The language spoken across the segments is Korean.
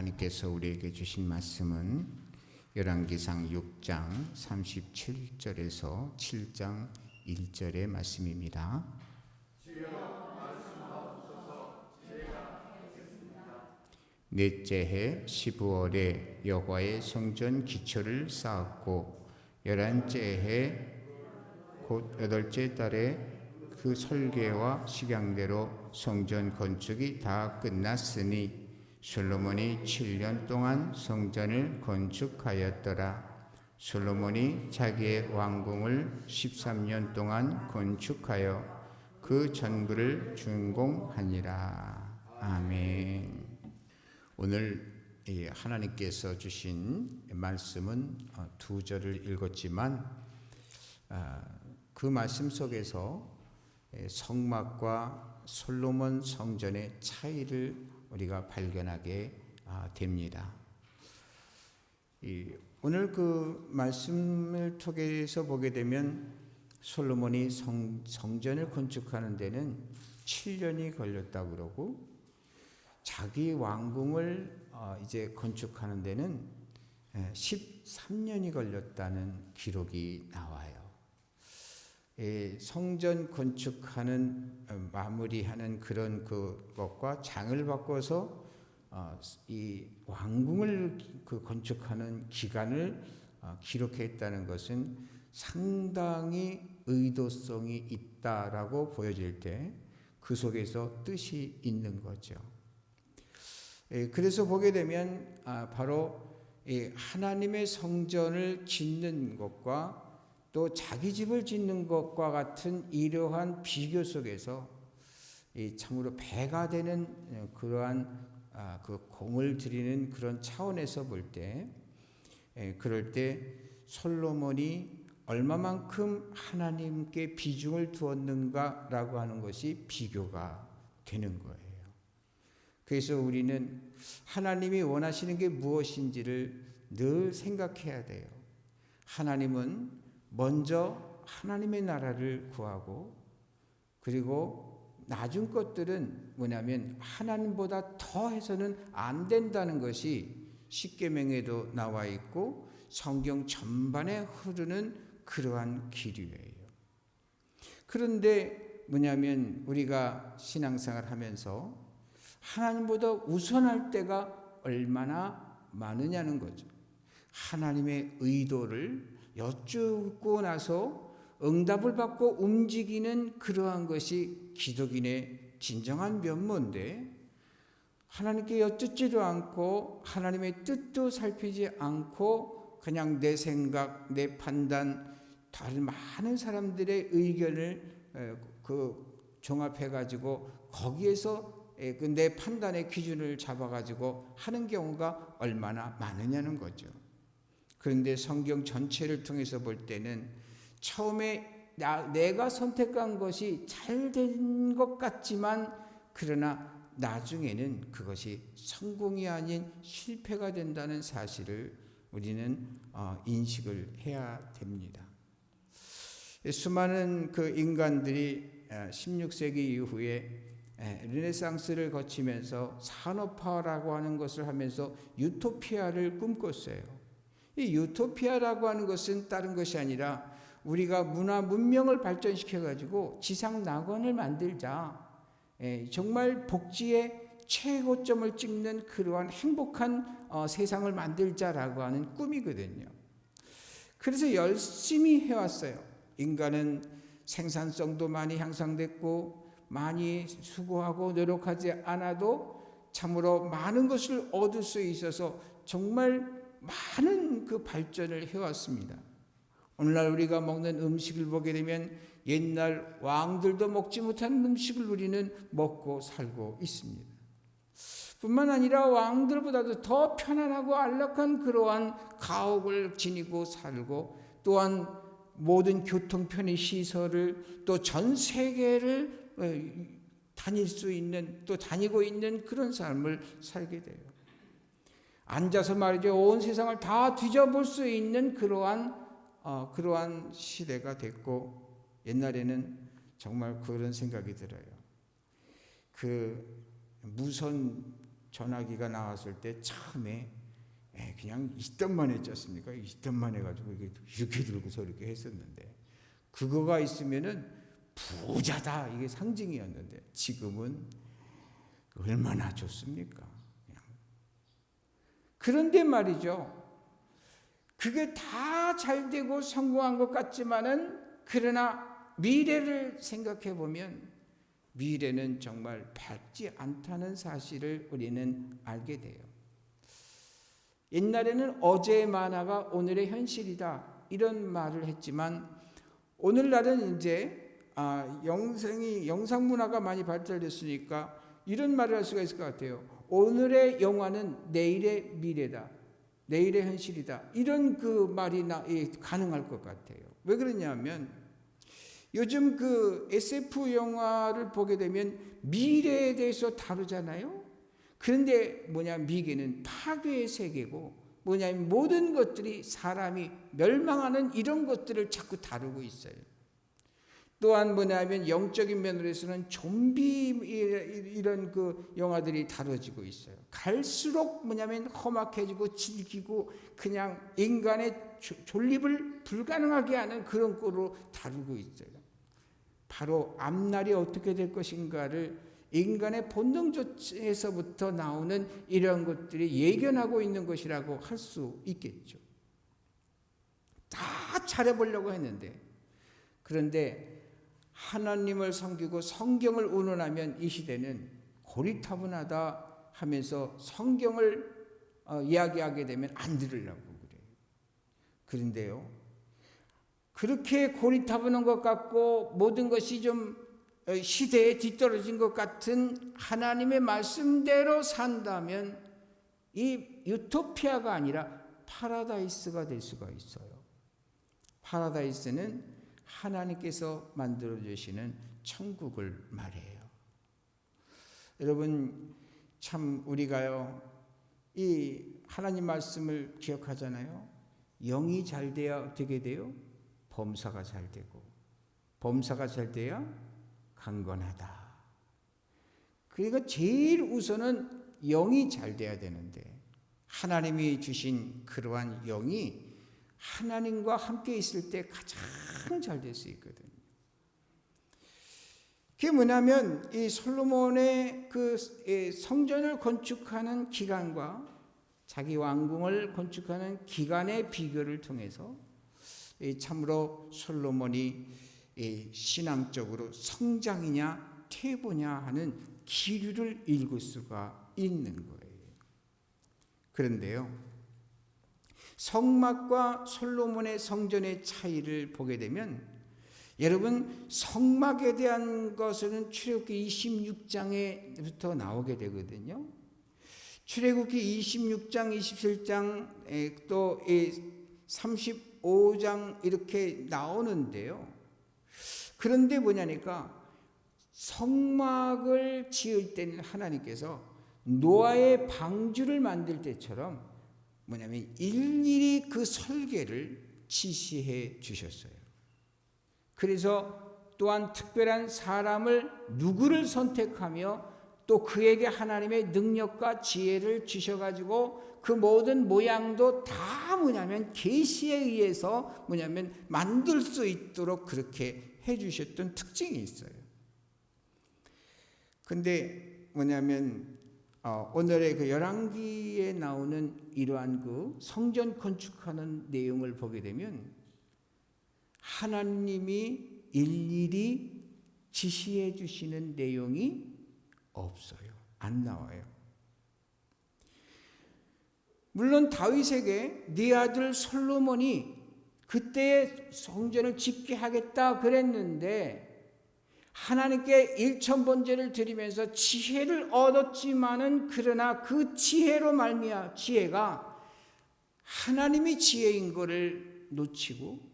하나님께서 우리에게 주신 말씀은 열왕기상 6장 37절에서 7장 1절의 말씀입니다. 넷째 해 12월에 여호와의 성전 기초를 쌓았고 11째 해 곧 8째 달에 그 설계와 식양대로 성전 건축이 다 끝났으니 솔로몬이 7년 동안 성전을 건축하였더라. 솔로몬이 자기의 왕궁을 13년 동안 건축하여 그 전부를 준공하니라. 아멘. 오늘 하나님께서 주신 말씀은 두 절을 읽었지만 그 말씀 속에서 성막과 솔로몬 성전의 차이를 우리가 발견하게 됩니다. 오늘 그 말씀을 통해서 보게 되면 솔로몬이 성전을 건축하는 데는 7년이 걸렸다고 그러고 자기 왕궁을 이제 건축하는 데는 13년이 걸렸다는 기록이 나와요. 성전 건축하는 마무리하는 그런 그것과 장을 바꿔서 이 왕궁을 그 건축하는 기간을 기록했다는 것은 상당히 의도성이 있다라고 보여질 때 그 속에서 뜻이 있는 거죠. 그래서 보게 되면 바로 하나님의 성전을 짓는 것과 또 자기 집을 짓는 것과 같은 이러한 비교 속에서 참으로 배가 되는 그러한 그 공을 드리는 그런 차원에서 볼 때 그럴 때 솔로몬이 얼마만큼 하나님께 비중을 두었는가라고 하는 것이 비교가 되는 거예요. 그래서 우리는 하나님이 원하시는 게 무엇인지를 늘 생각해야 돼요. 하나님은 먼저 하나님의 나라를 구하고 그리고 나중 것들은 뭐냐면 하나님보다 더 해서는 안 된다는 것이 십계명에도 나와 있고 성경 전반에 흐르는 그러한 기류예요. 그런데 뭐냐면 우리가 신앙생활 하면서 하나님보다 우선할 때가 얼마나 많으냐는 거죠. 하나님의 의도를 여쭙고 나서 응답을 받고 움직이는 그러한 것이 기독인의 진정한 면모인데 하나님께 여쭙지도 않고 하나님의 뜻도 살피지 않고 그냥 내 생각, 내 판단, 다른 많은 사람들의 의견을 종합해가지고 거기에서 내 판단의 기준을 잡아가지고 하는 경우가 얼마나 많으냐는 거죠. 그런데 성경 전체를 통해서 볼 때는 처음에 내가 선택한 것이 잘 된 것 같지만 그러나 나중에는 그것이 성공이 아닌 실패가 된다는 사실을 우리는 인식을 해야 됩니다. 수많은 그 인간들이 16세기 이후에 르네상스를 거치면서 산업화라고 하는 것을 하면서 유토피아를 꿈꿨어요. 이 유토피아라고 하는 것은 다른 것이 아니라 우리가 문화 문명을 발전시켜 가지고 지상 낙원을 만들자. 정말 복지의 최고점을 찍는 그러한 행복한 세상을 만들자라고 하는 꿈이거든요. 그래서 열심히 해왔어요. 인간은 생산성도 많이 향상됐고 많이 수고하고 노력하지 않아도 참으로 많은 것을 얻을 수 있어서 정말 많은 그 발전을 해왔습니다. 오늘날 우리가 먹는 음식을 보게 되면 옛날 왕들도 먹지 못하는 음식을 우리는 먹고 살고 있습니다. 뿐만 아니라 왕들보다도 더 편안하고 안락한 그러한 가옥을 지니고 살고 또한 모든 교통 편의 시설을 또 전 세계를 다닐 수 있는 또 다니고 있는 그런 삶을 살게 돼요. 앉아서 말이죠. 온 세상을 다 뒤져볼 수 있는 그러한 시대가 됐고 옛날에는 정말 그런 생각이 들어요. 그 무선 전화기가 나왔을 때 처음에 그냥 있던만 했지 않습니까? 있던만 해가지고 이렇게 들고서 이렇게 했었는데, 그거가 있으면은 부자다, 이게 상징이었는데, 지금은 얼마나 좋습니까? 그냥. 그런데 말이죠, 그게 다 잘되고 성공한 것 같지만은, 그러나 미래를 생각해 보면 미래는 정말 밝지 않다는 사실을 우리는 알게 돼요. 옛날에는 어제의 만화가 오늘의 현실이다, 이런 말을 했지만, 오늘날은 이제 영상 문화가 많이 발달됐으니까 이런 말을 할 수가 있을 것 같아요. 오늘의 영화는 내일의 미래다, 내일의 현실이다, 이런 그 말이 가능할 것 같아요. 왜 그러냐면, 요즘 그 SF 영화를 보게 되면 미래에 대해서 다루잖아요. 그런데 미래는 파괴의 세계고, 모든 것들이 사람이 멸망하는 이런 것들을 자꾸 다루고 있어요. 또한 영적인 면으로서는 좀비 이런 그 영화들이 다뤄지고 있어요. 갈수록 험악해지고 질기고 그냥 인간의 존립을 불가능하게 하는 그런 꼴로 다루고 있어요. 바로 앞날이 어떻게 될 것인가를 인간의 본능에서부터 나오는 이런 것들이 예견하고 있는 것이라고 할 수 있겠죠. 다 잘해보려고 했는데, 그런데 하나님을 섬기고 성경을 운운하면 이 시대는 고리타분하다 하면서 성경을 이야기하게 되면 안 들으려고 그래요. 그런데요, 그렇게 고리타분한 것 같고 모든 것이 좀 시대에 뒤떨어진 것 같은 하나님의 말씀대로 산다면 이 유토피아가 아니라 파라다이스가 될 수가 있어요. 파라다이스는 하나님께서 만들어주시는 천국을 말해요. 여러분, 참 우리가요, 이 하나님 말씀을 기억하잖아요. 영이 잘 돼야 어떻게 돼요? 범사가 잘 되고, 범사가 잘 돼야 강건하다. 그러니까 제일 우선은 영이 잘 돼야 되는데, 하나님이 주신 그러한 영이 하나님과 함께 있을 때 가장 잘 될 수 있거든요. 그게 뭐냐면, 이 솔로몬의 그 성전을 건축하는 기간과 자기 왕궁을 건축하는 기간의 비교를 통해서 참으로 솔로몬이 신앙적으로 성장이냐 퇴보냐 하는 기류를 읽을 수가 있는 거예요. 그런데요, 성막과 솔로몬의 성전의 차이를 보게 되면, 여러분, 성막에 대한 것은 출애굽기 26장에부터 나오게 되거든요. 출애굽기 26장, 27장, 또 35장 이렇게 나오는데요. 그런데 성막을 지을 때는 하나님께서 노아의 방주를 만들 때처럼 일일이 그 설계를 지시해 주셨어요. 그래서 또한 특별한 사람을 누구를 선택하며 또 그에게 하나님의 능력과 지혜를 주셔가지고 그 모든 모양도 다 계시에 의해서 만들 수 있도록 그렇게 해주셨던 특징이 있어요. 근데 오늘의 그 열왕기에 나오는 이러한 그 성전 건축하는 내용을 보게 되면 하나님이 일일이 지시해 주시는 내용이 없어요. 안 나와요. 물론 다윗에게 네 아들 솔로몬이 그때의 성전을 짓게 하겠다 그랬는데, 하나님께 일천번제를 드리면서 지혜를 얻었지만은, 그러나 그 지혜로 말미암아 지혜가 하나님이 지혜인 것을 놓치고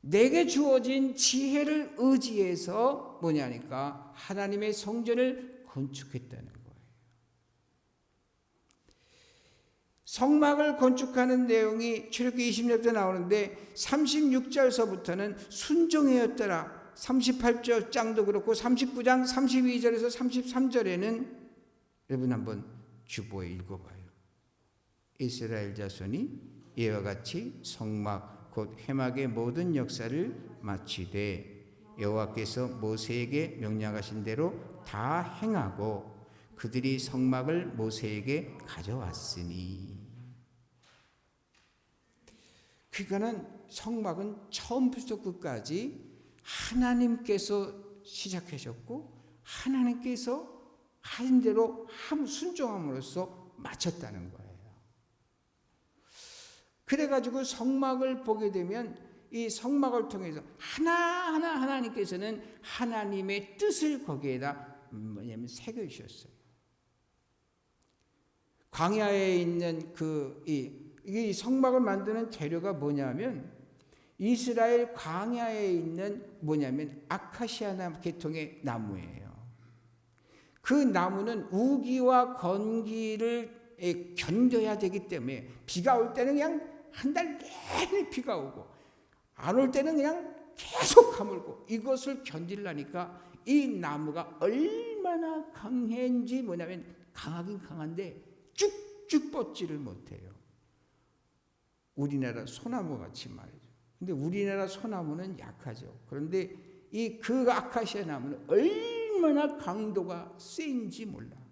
내게 주어진 지혜를 의지해서 하나님의 성전을 건축했다는 거예요. 성막을 건축하는 내용이 출애굽기 20년부터 나오는데 36절서부터는 순종하였더라. 38장도 그렇고 39장 32절에서 33절에는 여러분 한번 주보에 읽어봐요. 이스라엘 자손이 이와 같이 성막 곧 회막의 모든 역사를 마치되 여호와께서 모세에게 명령하신 대로 다 행하고 그들이 성막을 모세에게 가져왔으니. 그러니까는 성막은 처음부터 끝까지 하나님께서 시작하셨고 하나님께서 하신 대로 순종함으로써 마쳤다는 거예요. 그래가지고 성막을 보게 되면 이 성막을 통해서 하나하나 하나님께서는 하나님의 뜻을 거기에다 새겨주셨어요. 광야에 있는 이 성막을 만드는 재료가 뭐냐면 이스라엘 광야에 있는 아카시아 계통의 나무예요. 그 나무는 우기와 건기를 견뎌야 되기 때문에 비가 올 때는 그냥 한 달 내내 비가 오고 안 올 때는 그냥 계속 가물고 이것을 견디려니까 이 나무가 얼마나 강한지 강하긴 강한데 쭉쭉 뻗지를 못해요. 우리나라 소나무 같이 말이죠. 근데 우리나라 소나무는 약하죠. 그런데 그 아카시아 나무는 얼마나 강도가 센지 몰라.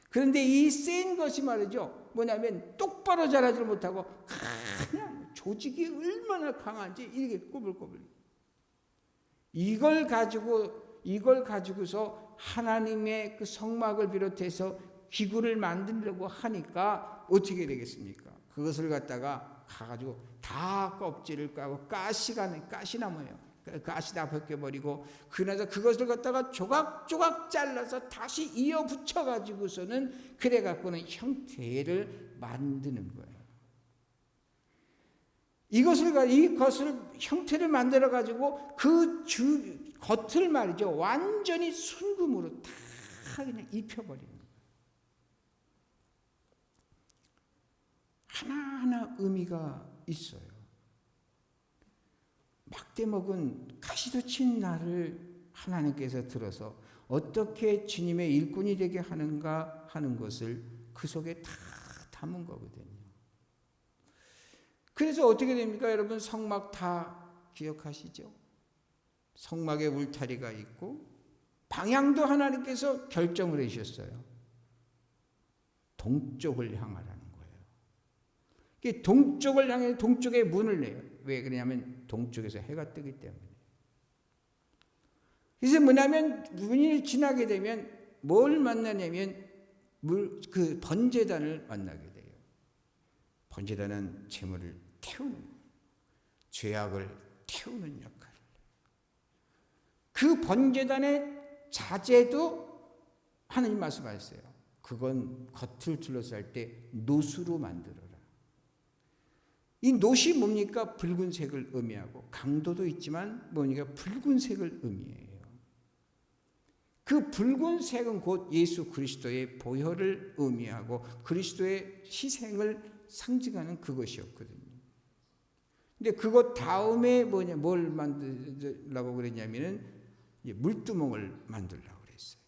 그런데 이 센 것이 말이죠. 똑바로 자라지 못하고 그냥 조직이 얼마나 강한지 이게 꼬불꼬불. 이걸 가지고서 하나님의 그 성막을 비롯해서 기구를 만들려고 하니까 어떻게 되겠습니까? 그것을 갖다가 가가지고 다 껍질을 까고 가시나무예요. 가시 다 벗겨버리고 그래서 그것을 갖다가 조각조각 잘라서 다시 이어 붙여가지고서는 그래갖고는 형태를 만드는 거예요. 이것을 형태를 만들어가지고 그 겉을 말이죠. 완전히 순금으로 다 그냥 입혀버리는 거예요. 하나하나 의미가 있어요. 막대 먹은 가시도 친 나를 하나님께서 들어서 어떻게 주님의 일꾼이 되게 하는가 하는 것을 그 속에 다 담은 거거든요. 그래서 어떻게 됩니까? 여러분 성막 다 기억하시죠? 성막에 울타리가 있고 방향도 하나님께서 결정을 해주셨어요. 동쪽을 향하라는 거예요. 동쪽을 향해 동쪽에 문을 내요. 왜 그러냐면 동쪽에서 해가 뜨기 때문에. 그래서 문을 지나게 되면 뭘 만나냐면 그 번제단을 만나게 돼요. 번제단은 재물을 태우는, 죄악을 태우는 역할을. 그 번제단의 자재도 하나님 말씀하셨어요. 그건 겉을 둘러쌀 때 노수로 만들어라. 이 노시 뭡니까? 붉은색을 의미하고 강도도 있지만 붉은색을 의미해요. 그 붉은색은 곧 예수 그리스도의 보혈을 의미하고 그리스도의 희생을 상징하는 그것이었거든요. 근데 그것 다음에 뭘 만들라고 그랬냐면은 물두멍을 만들라고 그랬어요.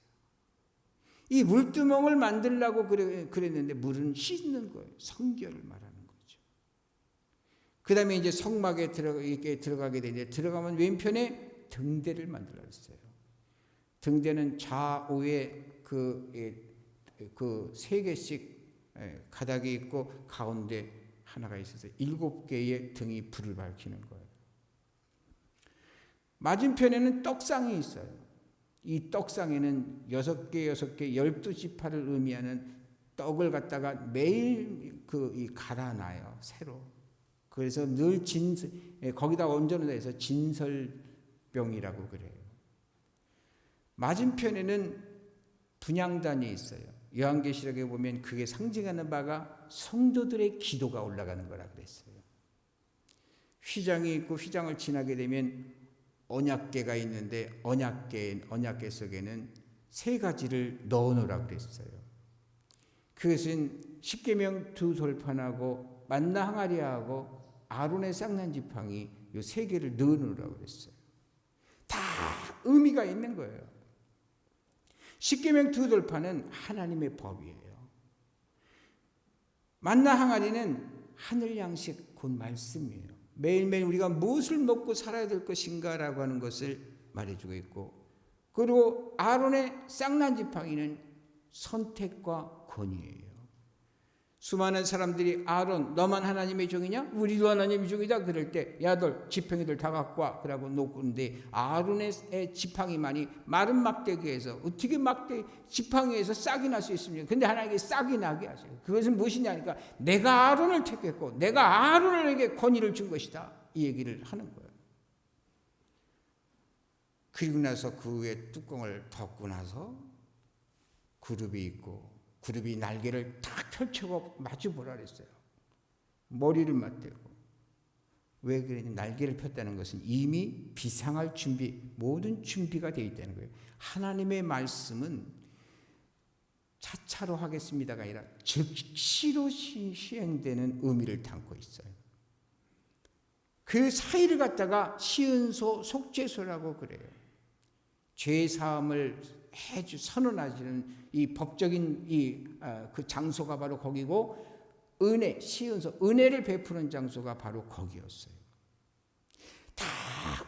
이 물두멍을 만들라고 그랬는데 물은 씻는 거예요. 성결을 말하는 거죠. 그 다음에 이제 성막에 들어가게 되는데 들어가면 왼편에 등대를 만들라고 했어요. 등대는 좌우에 그 세 개씩 가닥이 있고 가운데 하나가 있어서 7개의 등이 불을 밝히는 거예요. 맞은편에는 떡상이 있어요. 이 떡상에는 6개, 12지파를 의미하는 떡을 갖다가 매일 갈아놔요. 새로. 그래서 늘 거기다 얹어놓은 데서 진설병이라고 그래요. 맞은편에는 분향단이 있어요. 요한계시록에 보면 그게 상징하는 바가 성도들의 기도가 올라가는 거라 그랬어요. 휘장이 있고 휘장을 지나게 되면 언약궤가 있는데 언약궤 속에는 3가지를 넣어놓으라고 그랬어요. 그것은 십계명 2돌판하고 만나 항아리하고 아론의 쌍난 지팡이 이 3개를 넣어놓으라고 그랬어요. 다 의미가 있는 거예요. 십계명 2돌판은 하나님의 법이에요. 만나 항아리는 하늘 양식 곧 말씀이에요. 매일매일 우리가 무엇을 먹고 살아야 될 것인가라고 하는 것을 말해주고 있고, 그리고 아론의 쌍난 지팡이는 선택과 권위예요. 수많은 사람들이 아론 너만 하나님의 종이냐? 우리도 하나님의 종이다. 그럴 때 야들 지팡이들 다 갖고 와 그러고 놓고는데, 아론의 지팡이만이 마른 막대기에서 어떻게 지팡이에서 싹이 날 수 있습니까? 근데 하나님께 싹이 나게 하세요. 그것은 무엇이냐니까 내가 아론을 택했고 내가 아론에게 권위를 준 것이다, 이 얘기를 하는 거예요. 그리고 나서 그 위에 뚜껑을 덮고 나서 그룹이 있고, 그룹이 날개를 탁 펼치고 마주 보라 그랬어요. 머리를 맞대고. 왜 그러냐? 날개를 폈다는 것은 이미 비상할 준비, 모든 준비가 되어 있다는 거예요. 하나님의 말씀은 차차로 하겠습니다가 아니라 즉시로 시행되는 의미를 담고 있어요. 그 사이를 갖다가 시은소, 속죄소라고 그래요. 죄 사함을 선언하시는 이 법적인 그 장소가 바로 거기고, 은혜, 시은소, 은혜를 베푸는 장소가 바로 거기였어요. 다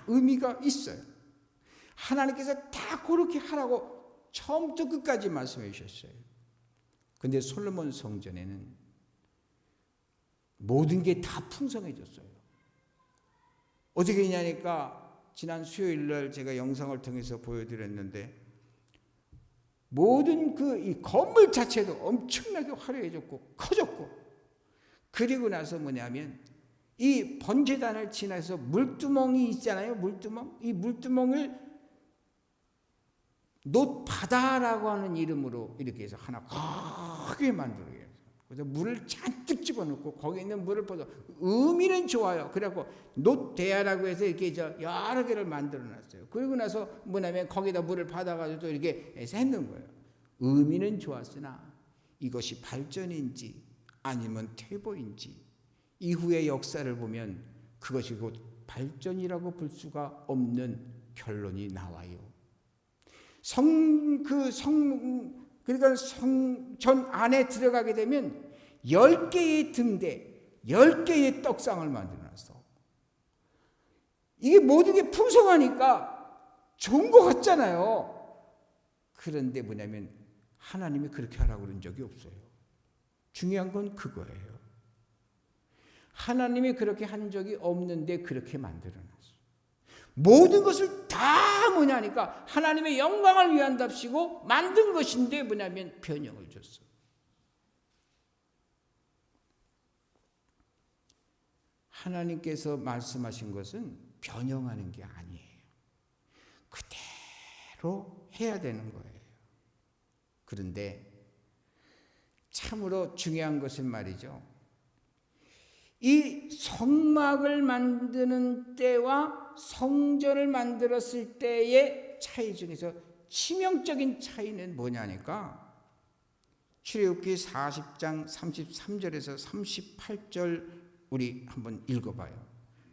의미가 있어요. 하나님께서 다 그렇게 하라고 처음부터 끝까지 말씀해 주셨어요. 근데 솔로몬 성전에는 모든 게 다 풍성해졌어요. 어떻게 했냐니까 지난 수요일 날 제가 영상을 통해서 보여드렸는데, 모든 이 건물 자체도 엄청나게 화려해졌고 커졌고, 그리고 나서 뭐냐면 이 번제단을 지나서 물두멍이 있잖아요. 물두멍. 이 물두멍을 놋바다라고 하는 이름으로 이렇게 해서 하나 크게 만들어요. 그래서 물을 잔뜩 집어넣고 거기에 있는 물을 퍼서, 의미는 좋아요. 그래갖고 놋대야라고 해서 이렇게 여러 개를 만들어놨어요. 그리고 나서 뭐냐면 거기다 물을 받아가지고 또 이렇게 해서 했는 거예요. 의미는 좋았으나 이것이 발전인지 아니면 퇴보인지, 이후의 역사를 보면 그것이 곧 발전이라고 볼 수가 없는 결론이 나와요. 그러니까 성전 안에 들어가게 되면 10개의 등대, 10개의 떡상을 만들어놨어. 이게 모든 게 풍성하니까 좋은 것 같잖아요. 그런데 뭐냐면 하나님이 그렇게 하라고 그런 적이 없어요. 중요한 건 그거예요. 하나님이 그렇게 한 적이 없는데 그렇게 만들어놨어. 모든 것을 다 뭐냐니까 하나님의 영광을 위한답시고 만든 것인데 뭐냐면 변형을 줬어. 하나님께서 말씀하신 것은 변형하는 게 아니에요. 그대로 해야 되는 거예요. 그런데 참으로 중요한 것은 말이죠, 이 성막을 만드는 때와 성전을 만들었을 때의 차이 중에서 치명적인 차이는 뭐냐니까, 출애굽기 40장 33절에서 38절 우리 한번 읽어봐요.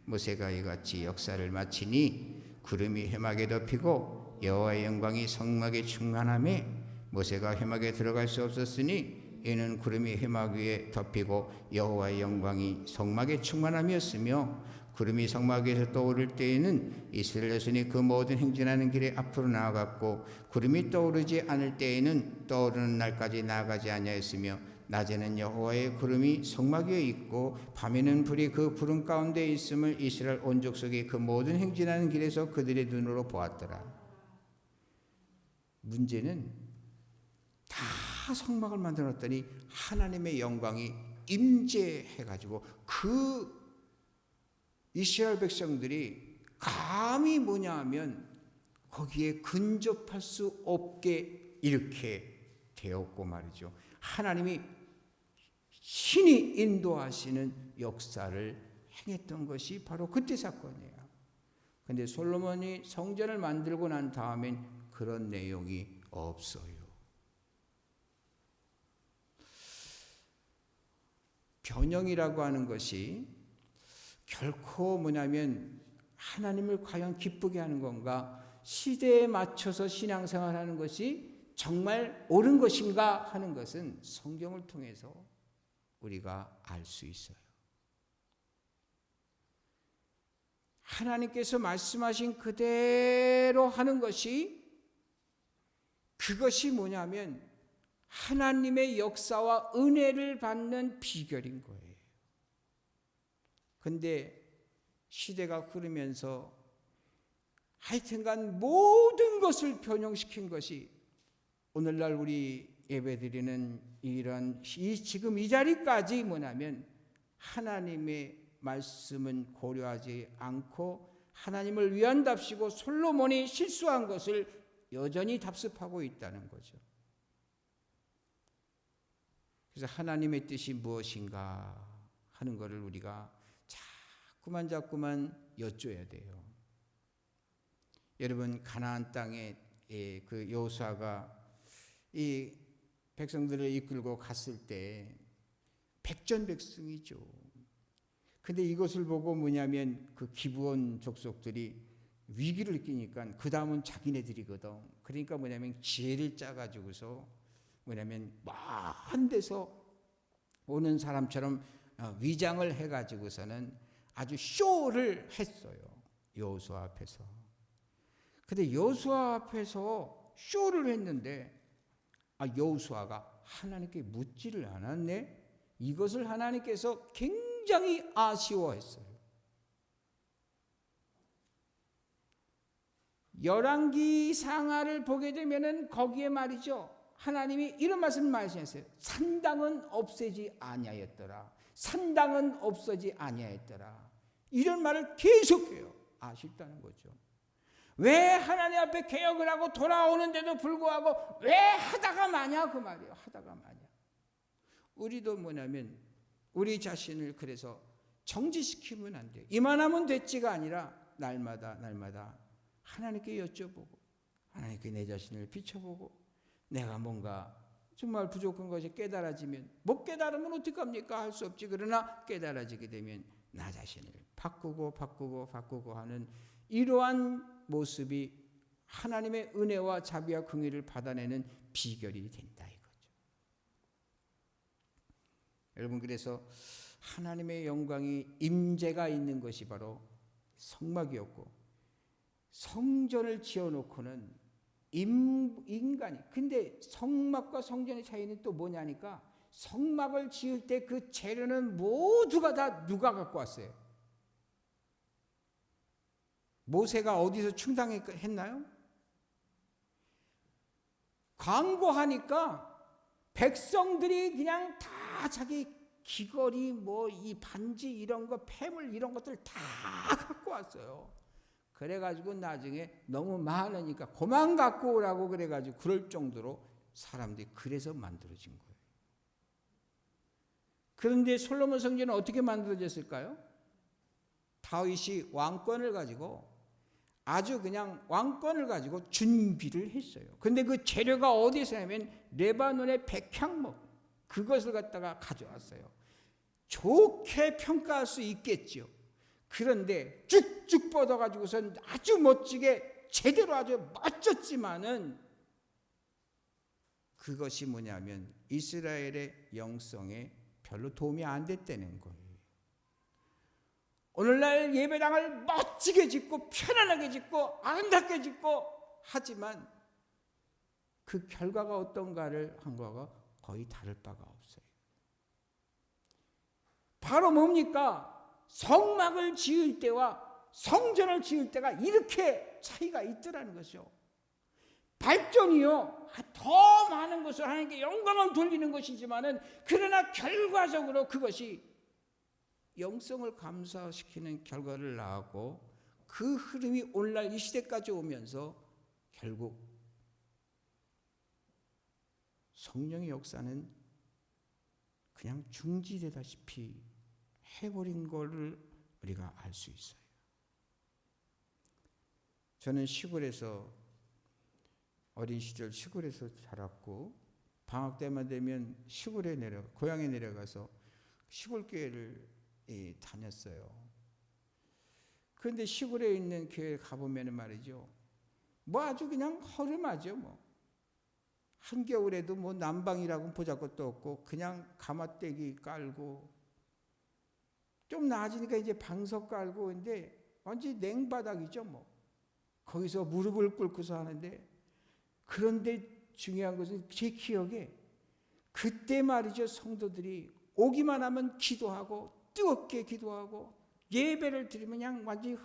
모세가 이같이 역사를 마치니 구름이 회막에 덮이고 여호와의 영광이 성막에 충만하매 모세가 회막에 들어갈 수 없었으니 이는 구름이 회막 위에 덮이고 여호와의 영광이 성막에 충만함이었으며, 구름이 성막 위에서 떠오를 때에는 이스라엘 자손이 그 모든 행진하는 길에 앞으로 나아갔고, 구름이 떠오르지 않을 때에는 떠오르는 날까지 나아가지 아니하였으며, 낮에는 여호와의 구름이 성막 위에 있고 밤에는 불이 그 구름 가운데 있음을 이스라엘 온 족속이 그 모든 행진하는 길에서 그들의 눈으로 보았더라. 문제는 다 성막을 만들었더니 하나님의 영광이 임재해가지고 그 이스라엘 백성들이 감히 뭐냐 하면 거기에 근접할 수 없게 이렇게 되었고 말이죠. 하나님이 신이 인도하시는 역사를 행했던 것이 바로 그때 사건이에요. 그런데 솔로몬이 성전을 만들고 난 다음엔 그런 내용이 없어요. 변형이라고 하는 것이 결코 뭐냐면 하나님을 과연 기쁘게 하는 건가, 시대에 맞춰서 신앙생활하는 것이 정말 옳은 것인가 하는 것은 성경을 통해서 우리가 알 수 있어요. 하나님께서 말씀하신 그대로 하는 것이, 그것이 뭐냐면 하나님의 역사와 은혜를 받는 비결인 거예요. 근데 시대가 흐르면서 하여튼간 모든 것을 변형시킨 것이 오늘날 우리 예배드리는 지금 이 자리까지 뭐냐면 하나님의 말씀은 고려하지 않고 하나님을 위한답시고 솔로몬이 실수한 것을 여전히 답습하고 있다는 거죠. 그래서 하나님의 뜻이 무엇인가 하는 것을 우리가 자꾸만 여쭤야 돼요. 여러분, 가나안 땅에 그 여호수아가 이 백성들을 이끌고 갔을 때 백전백승이죠. 근데 이것을 보고 뭐냐면 그 기브온 족속들이 위기를 느끼니까 그 다음은 자기네들이거든. 그러니까 뭐냐면 지혜를 짜가지고서 뭐냐면 먼 데서 오는 사람처럼 위장을 해가지고서는 아주 쇼를 했어요. 여호수아 앞에서. 근데 여호수아 앞에서 쇼를 했는데 여호수아가 하나님께 묻지를 않았네. 이것을 하나님께서 굉장히 아쉬워했어요. 열왕기 상하를 보게 되면은 거기에 말이죠, 하나님이 이런 말씀을 말씀하셨어요. 산당은 없애지 아니하였더라. 산당은 없어지 아니하였더라. 이런 말을 계속해요. 아쉽다는 거죠. 왜 하나님 앞에 개혁을 하고 돌아오는데도 불구하고 왜 하다가 마냐, 그 말이에요. 하다가 마냐. 우리도 뭐냐면 우리 자신을 그래서 정지시키면 안 돼요. 이만하면 됐지가 아니라 날마다 하나님께 여쭤보고 하나님께 내 자신을 비춰보고 내가 뭔가 정말 부족한 것이 깨달아지면, 못 깨달으면 어떡합니까? 할 수 없지. 그러나 깨달아지게 되면 나 자신을 바꾸고 하는 이러한 모습이 하나님의 은혜와 자비와 긍휼을 받아내는 비결이 된다 이거죠. 여러분, 그래서 하나님의 영광이 임재가 있는 것이 바로 성막이었고, 성전을 지어놓고는 인간이, 근데 성막과 성전의 차이는 또 뭐냐니까, 성막을 지을 때 그 재료는 모두가 다 누가 갖고 왔어요? 모세가 어디서 충당했나요? 광고하니까 백성들이 그냥 다 자기 귀걸이, 뭐 이 반지 이런 거, 폐물 이런 것들 다 갖고 왔어요. 그래가지고 나중에 너무 많으니까 그만 갖고 오라고 그래가지고 그럴 정도로 사람들이 그래서 만들어진 거예요. 그런데 솔로몬 성전은 어떻게 만들어졌을까요? 다윗이 왕권을 가지고 아주 그냥 왕권을 가지고 준비를 했어요. 근데 그 재료가 어디서 냐면 레바논의 백향목, 그것을 갖다가 가져왔어요. 좋게 평가할 수 있겠죠. 그런데 쭉쭉 뻗어가지고선 아주 멋지게 제대로 아주 멋졌지만은 그것이 뭐냐면 이스라엘의 영성에 별로 도움이 안 됐다는 거예요. 오늘날 예배당을 멋지게 짓고 편안하게 짓고 아름답게 짓고 하지만 그 결과가 어떤가를 한 거가 거의 다를 바가 없어요. 바로 뭡니까? 성막을 지을 때와 성전을 지을 때가 이렇게 차이가 있더라는 것이죠. 발전이요, 더 많은 것을 하나님께 영광을 돌리는 것이지만은, 그러나 결과적으로 그것이 영성을 감사시키는 결과를 낳았고, 그 흐름이 오늘날 이 시대까지 오면서 결국 성령의 역사는 그냥 중지되다시피 해버린 것을 우리가 알 수 있어요. 저는 시골에서, 어린 시절 시골에서 자랐고, 방학 때만 되면 시골에 고향에 내려가서 시골 교회를 다녔어요. 그런데 시골에 있는 교회에 가보면 말이죠, 뭐 아주 그냥 허름하죠. 뭐 한겨울에도 뭐 난방이라고 보잘것도 없고 그냥 가마떼기 깔고, 좀 나아지니까 이제 방석 깔고, 근데 완전히 냉바닥이죠 뭐. 거기서 무릎을 꿇고서 하는데, 그런데 중요한 것은 제 기억에 그때 말이죠, 성도들이 오기만 하면 기도하고 뜨겁게 기도하고 예배를 드리면 그냥 완전히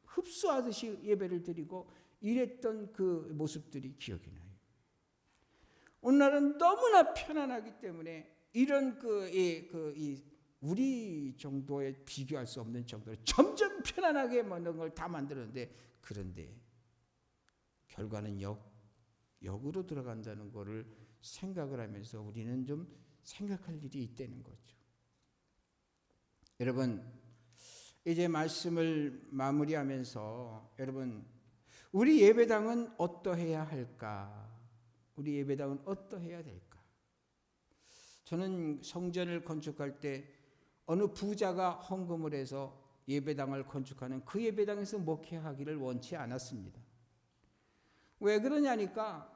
흡수하듯이 예배를 드리고 이랬던 그 모습들이 기억이 나요. 오늘날은 너무나 편안하기 때문에 이런 우리 정도에 비교할 수 없는 정도로 점점 편안하게 먹는 걸 다 만들었는데, 그런데 결과는 역으로 들어간다는 것을 생각을 하면서 우리는 좀 생각할 일이 있다는 거죠. 여러분, 이제 말씀을 마무리하면서 여러분, 우리 예배당은 어떠해야 할까? 우리 예배당은 어떠해야 될까? 저는 성전을 건축할 때 어느 부자가 헌금을 해서 예배당을 건축하는 그 예배당에서 목회하기를 원치 않았습니다. 왜 그러냐니까,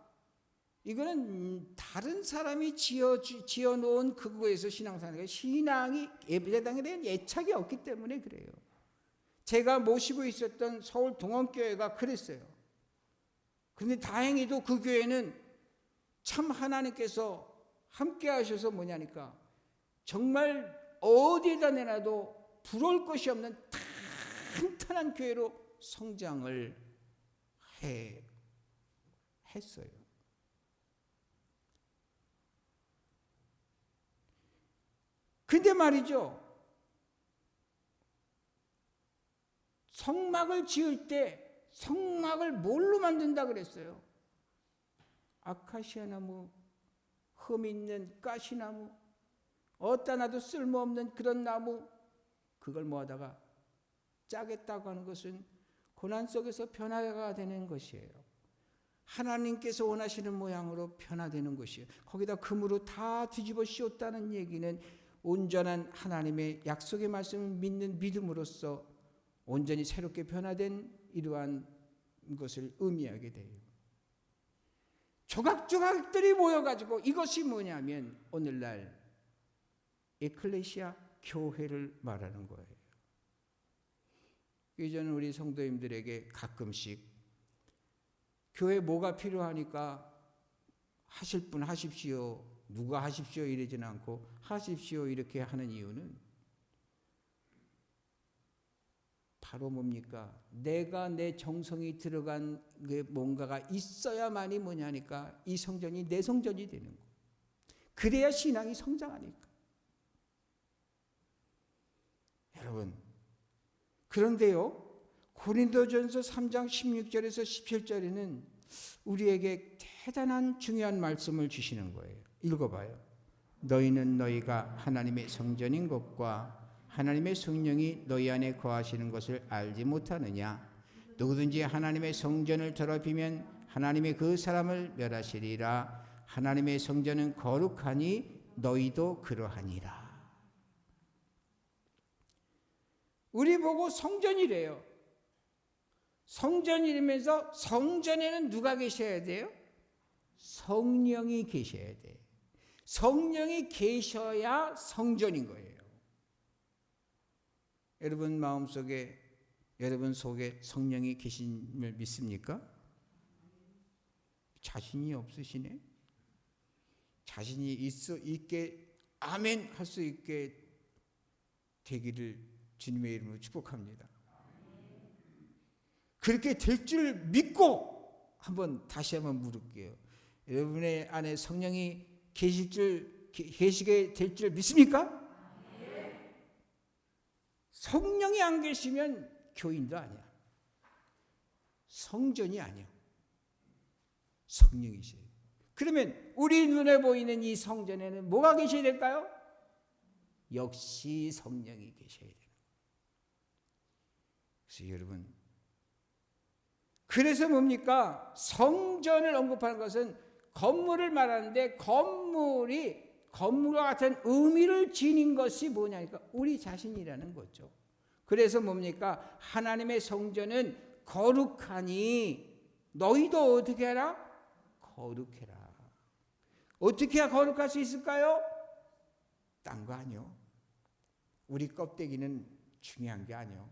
이거는 다른 사람이 지어놓은 그거에서 신앙생활, 신앙이 예배당에 대한 애착이 없기 때문에 그래요. 제가 모시고 있었던 서울 동원교회가 그랬어요. 그런데 다행히도 그 교회는 참 하나님께서 함께 하셔서 뭐냐니까, 정말 어디에다 내놔도 부러울 것이 없는 탄탄한 교회로 성장을 했어요. 근데 말이죠, 성막을 지을 때 성막을 뭘로 만든다 그랬어요? 아카시아 나무, 흠 있는 가시나무, 어디다 놔도 쓸모없는 그런 나무, 그걸 모아다가 짜겠다고 하는 것은 고난 속에서 변화가 되는 것이에요. 하나님께서 원하시는 모양으로 변화되는 것이에요. 거기다 금으로 다 뒤집어 씌웠다는 얘기는 온전한 하나님의 약속의 말씀을 믿는 믿음으로써 온전히 새롭게 변화된 이러한 것을 의미하게 돼요. 조각조각들이 모여가지고 이것이 뭐냐면 오늘날 에클레시아 교회를 말하는 거예요. 저는 우리 성도님들에게 가끔씩 교회 뭐가 필요하니까 하실 분 하십시오, 누가 하십시오 이러지는 않고 하십시오 이렇게 하는 이유는 바로 뭡니까? 내가 내 정성이 들어간 게 뭔가가 있어야만이 뭐냐니까 이 성전이 내 성전이 되는 거. 그래야 신앙이 성장하니까. 여러분, 그런데요, 고린도전서 3장 16절에서 17절에는 우리에게 대단한 중요한 말씀을 주시는 거예요. 읽어봐요. 너희는 너희가 하나님의 성전인 것과 하나님의 성령이 너희 안에 거하시는 것을 알지 못하느냐? 누구든지 하나님의 성전을 더럽히면 하나님의 그 사람을 멸하시리라. 하나님의 성전은 거룩하니 너희도 그러하니라. 우리 보고 성전이래요. 성전이라면서 성전에는 누가 계셔야 돼요? 성령이 계셔야 돼요. 성령이 계셔야 성전인 거예요. 여러분 마음속에, 여러분 속에 성령이 계심을 믿습니까? 자신이 없으시네? 자신이 있게 아멘 할 수 있게 되기를 주님의 이름으로 축복합니다. 그렇게 될 줄 믿고 다시 한번 물을게요. 여러분의 안에 성령이 계시게 될 줄 믿습니까? 성령이 안 계시면 교인도 아니야. 성전이 아니야. 성령이시에요. 그러면 우리 눈에 보이는 이 성전에는 뭐가 계셔야 될까요? 역시 성령이 계셔야 돼요. 그래서 여러분, 그래서 뭡니까? 성전을 언급하는 것은 건물을 말하는데 건물과 같은 의미를 지닌 것이 뭐냐니까 우리 자신이라는 거죠. 그래서 뭡니까? 하나님의 성전은 거룩하니 너희도 어떻게 하라? 거룩해라. 어떻게 해야 거룩할 수 있을까요? 딴 거 아니요. 우리 껍데기는 중요한 게 아니요.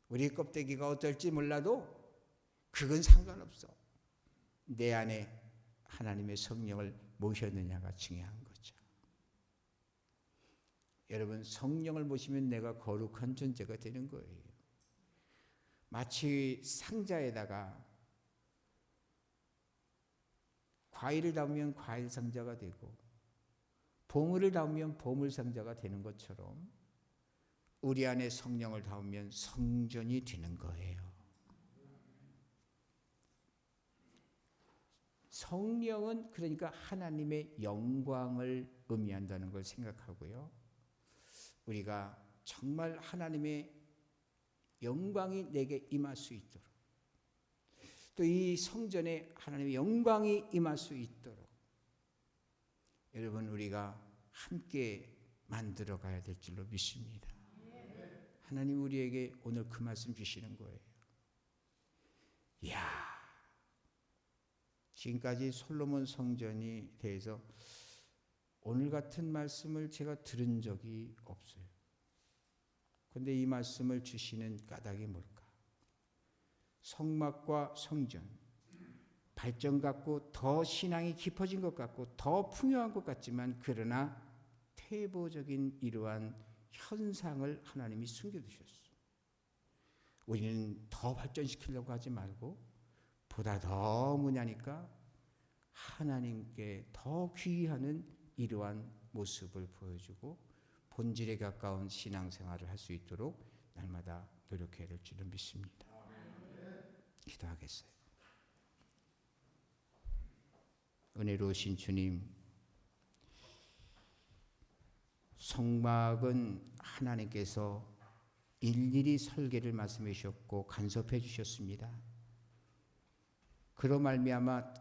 우리 껍데기가 어떨지 몰라도 그건 상관없어. 내 안에 하나님의 성령을 모셨느냐가 중요한 거죠. 여러분, 성령을 모시면 내가 거룩한 존재가 되는 거예요. 마치 상자에다가 과일을 담으면 과일 상자가 되고 보물을 담으면 보물 상자가 되는 것처럼 우리 안에 성령을 담으면 성전이 되는 거예요. 성령은 그러니까 하나님의 영광을 의미한다는 걸 생각하고요. 우리가 정말 하나님의 영광이 내게 임할 수 있도록, 또 이 성전에 하나님의 영광이 임할 수 있도록 여러분, 우리가 함께 만들어 가야 될 줄로 믿습니다. 하나님 우리에게 오늘 그 말씀 주시는 거예요. 이야, 지금까지 솔로몬 성전에 대해서 오늘 같은 말씀을 제가 들은 적이 없어요. 그런데 이 말씀을 주시는 까닭이 뭘까? 성막과 성전, 발전 같고 더 신앙이 깊어진 것 같고 더 풍요한 것 같지만, 그러나 태보적인 이러한 현상을 하나님이 숨겨두셨어요. 우리는 더 발전시키려고 하지 말고 보다 더 뭐냐니까 하나님께 더 귀하는 이러한 모습을 보여주고 본질에 가까운 신앙생활을 할 수 있도록 날마다 노력해야 될 줄을 믿습니다. 기도하겠어요. 은혜로우신 주님, 성막은 하나님께서 일일이 설계를 말씀해 주셨고 간섭해 주셨습니다. 그로 말미암아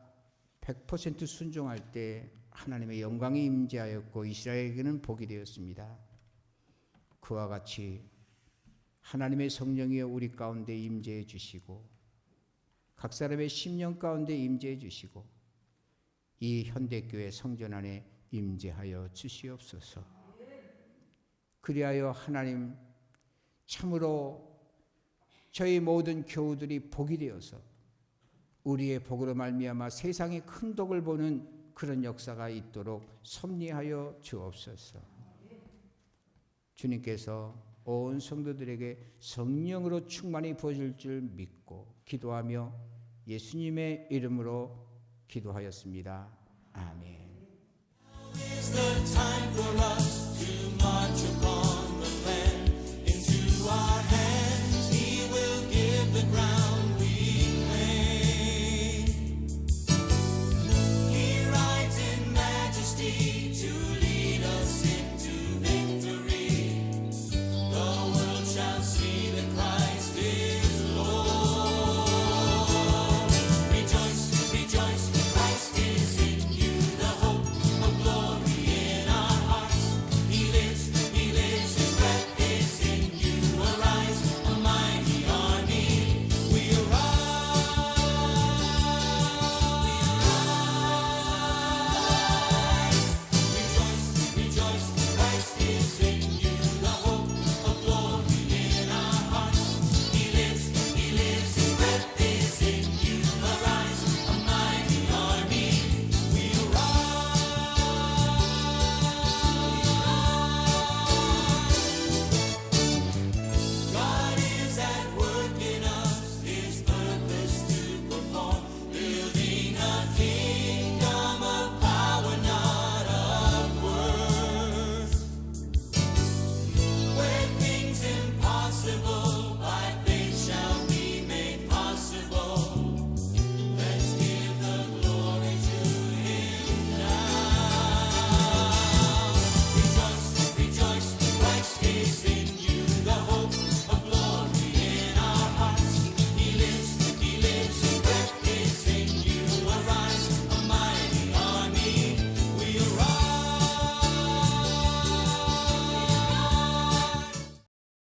100% 순종할 때 하나님의 영광이 임재하였고 이스라엘에게는 복이 되었습니다. 그와 같이 하나님의 성령이여 우리 가운데 임재해 주시고 각 사람의 심령 가운데 임재해 주시고 이 현대교회 성전 안에 임재하여 주시옵소서. 그리하여 하나님, 참으로 저희 모든 교우들이 복이 되어서 우리의 복으로 말미암아 세상에 큰 덕을 보는 그런 역사가 있도록 섭리하여 주옵소서. 주님께서 온 성도들에게 성령으로 충만히 부어질 줄 믿고 기도하며 예수님의 이름으로 기도하였습니다. 아멘.